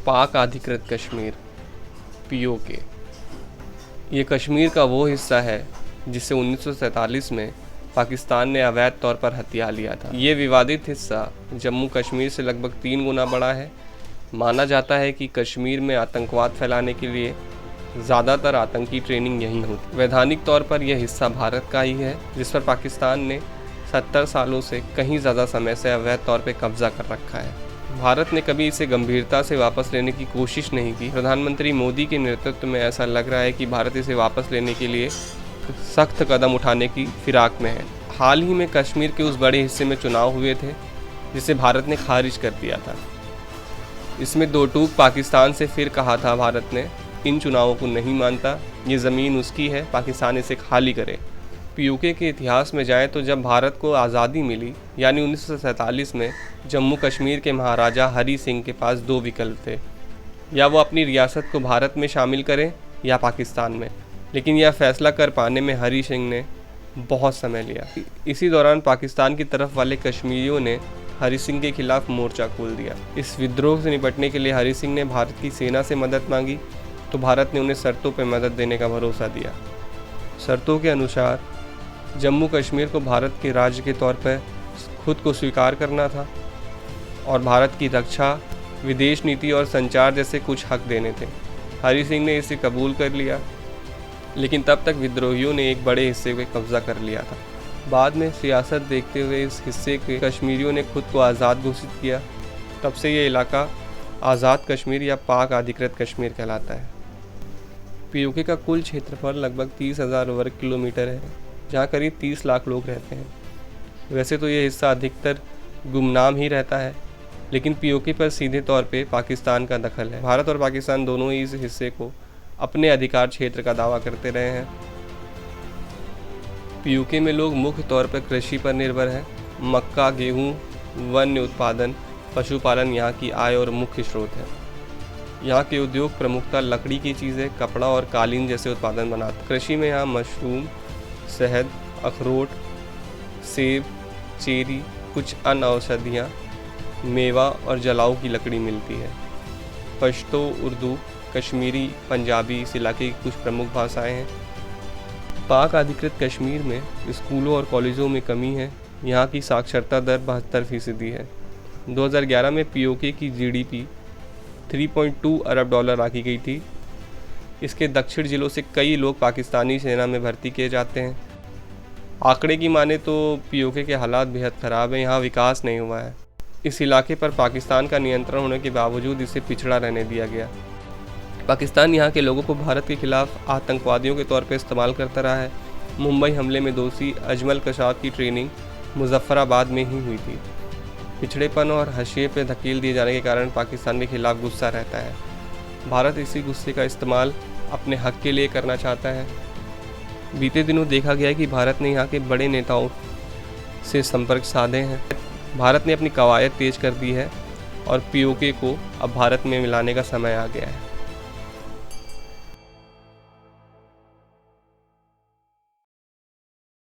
पाक अधिकृत कश्मीर (POK). ये कश्मीर का वो हिस्सा है जिसे 1947 में पाकिस्तान ने अवैध तौर पर हथिया लिया था। ये विवादित हिस्सा जम्मू कश्मीर से लगभग 3 गुना बड़ा है। माना जाता है कि कश्मीर में आतंकवाद फैलाने के लिए ज़्यादातर आतंकी ट्रेनिंग यहीं होती। वैधानिक तौर पर यह हिस्सा भारत का ही है, जिस पर पाकिस्तान ने 70 सालों से कहीं ज़्यादा समय से अवैध तौर पर कब्जा कर रखा है। भारत ने कभी इसे गंभीरता से वापस लेने की कोशिश नहीं की। प्रधानमंत्री मोदी के नेतृत्व में ऐसा लग रहा है कि भारत इसे वापस लेने के लिए सख्त कदम उठाने की फिराक में है। हाल ही में कश्मीर के उस बड़े हिस्से में चुनाव हुए थे जिसे भारत ने खारिज कर दिया था। इसमें दो टूक पाकिस्तान से फिर कहा था भारत ने इन चुनावों को नहीं मानता, ये ज़मीन उसकी है, पाकिस्तान इसे खाली करे। POK के इतिहास में जाएं तो जब भारत को आज़ादी मिली यानी 1947 में जम्मू कश्मीर के महाराजा हरी सिंह के पास 2 विकल्प थे, या वो अपनी रियासत को भारत में शामिल करें या पाकिस्तान में। लेकिन यह फैसला कर पाने में हरी सिंह ने बहुत समय लिया। इसी दौरान पाकिस्तान की तरफ वाले कश्मीरियों ने हरी सिंह के खिलाफ मोर्चा खोल दिया। इस विद्रोह से निपटने के लिए हरी सिंह ने भारत की सेना से मदद मांगी तो भारत ने उन्हें शर्तों पर मदद देने का भरोसा दिया। शर्तों के अनुसार जम्मू कश्मीर को भारत के राज्य के तौर पर खुद को स्वीकार करना था और भारत की रक्षा, विदेश नीति और संचार जैसे कुछ हक देने थे। हरी सिंह ने इसे कबूल कर लिया, लेकिन तब तक विद्रोहियों ने एक बड़े हिस्से पे कब्जा कर लिया था। बाद में सियासत देखते हुए इस हिस्से के कश्मीरियों ने खुद को आज़ाद घोषित किया। तब से ये इलाका आज़ाद कश्मीर या पाक अधिकृत कश्मीर कहलाता है। POK का कुल क्षेत्रफल लगभग 30,000 वर्ग किलोमीटर है, जहाँ करीब 30 लाख लोग रहते हैं। वैसे तो ये हिस्सा अधिकतर गुमनाम ही रहता है, लेकिन POK पर सीधे तौर पे पाकिस्तान का दखल है। भारत और पाकिस्तान दोनों ही इस हिस्से को अपने अधिकार क्षेत्र का दावा करते रहे हैं। POK में लोग मुख्य तौर पर कृषि पर निर्भर हैं। मक्का, गेहूँ, वन्य उत्पादन, पशुपालन यहाँ की आय और मुख्य स्रोत है। यहाँ के उद्योग प्रमुखतः लकड़ी की चीज़ें, कपड़ा और कालीन जैसे उत्पादन बनाते हैं। कृषि में यहाँ मशरूम, शहद, अखरोट, सेब, चेरी, कुछ अन्य औषधियाँ, मेवा और जलाऊ की लकड़ी मिलती है। पश्तो, उर्दू, कश्मीरी, पंजाबी इस इलाके की कुछ प्रमुख भाषाएं हैं। पाक अधिकृत कश्मीर में स्कूलों और कॉलेजों में कमी है। यहाँ की साक्षरता दर 72% है। 2011 में POK की GDP 3.2 अरब डॉलर आकी गई थी। इसके दक्षिण जिलों से कई लोग पाकिस्तानी सेना में भर्ती किए जाते हैं। आंकड़े की माने तो POK के हालात बेहद ख़राब हैं, यहाँ विकास नहीं हुआ है। इस इलाके पर पाकिस्तान का नियंत्रण होने के बावजूद इसे पिछड़ा रहने दिया गया। पाकिस्तान यहाँ के लोगों को भारत के खिलाफ आतंकवादियों के तौर पर इस्तेमाल करता रहा है। मुंबई हमले में दोषी अजमल कसाब की ट्रेनिंग मुजफ्फराबाद में ही हुई थी। पिछड़ेपन और हाशिए पे धकेल दिए जाने के कारण पाकिस्तान के खिलाफ गुस्सा रहता है। भारत इसी गुस्से का इस्तेमाल अपने हक के लिए करना चाहता है। बीते दिनों देखा गया है कि भारत ने यहाँ के बड़े नेताओं से संपर्क साधे हैं। भारत ने अपनी कवायद तेज कर दी है और POK को अब भारत में मिलाने का समय आ गया है।